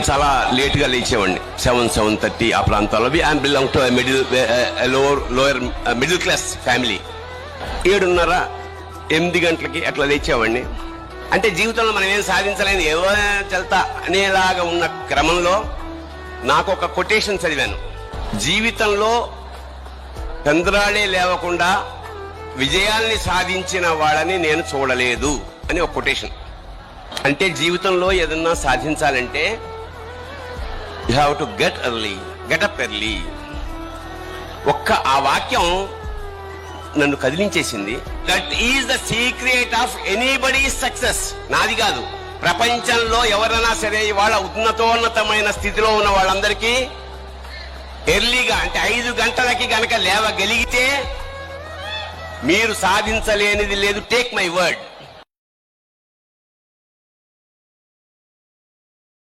నేను చాలా లేట్గా లేచేవాడిని, 7:30 ఆ ప్రాంతాల్లో. I belong to lower middle class family. 7:30, 8 గంటలకి అట్లా లేచేవాడిని. అంటే జీవితంలో మనం ఏం సాధించలేని, ఏవో చెల్తా అనేలాగా ఉన్న క్రమంలో నాకు ఒక కొటేషన్ చదివాను. జీవితంలో చంద్రాడే లేవకుండా విజయాల్ని సాధించిన వాళ్ళని నేను చూడలేదు అని ఒక కొటేషన్. అంటే జీవితంలో ఏదన్నా సాధించాలంటే you have to get up early. ఆ వాక్యం నన్ను కదిలించేసింది. That is the secret of anybody success. నాది కాదు, ప్రపంచంలో ఎవరైనా సరే ఇవాళ ఉన్నతోన్నతమైన స్థితిలో ఉన్న వాళ్ళందరికీ ఎర్లీగా అంటే 5 గంటలకి గనక లేవగలిగితే మీరు సాధించలేనిది లేదు. Take my word.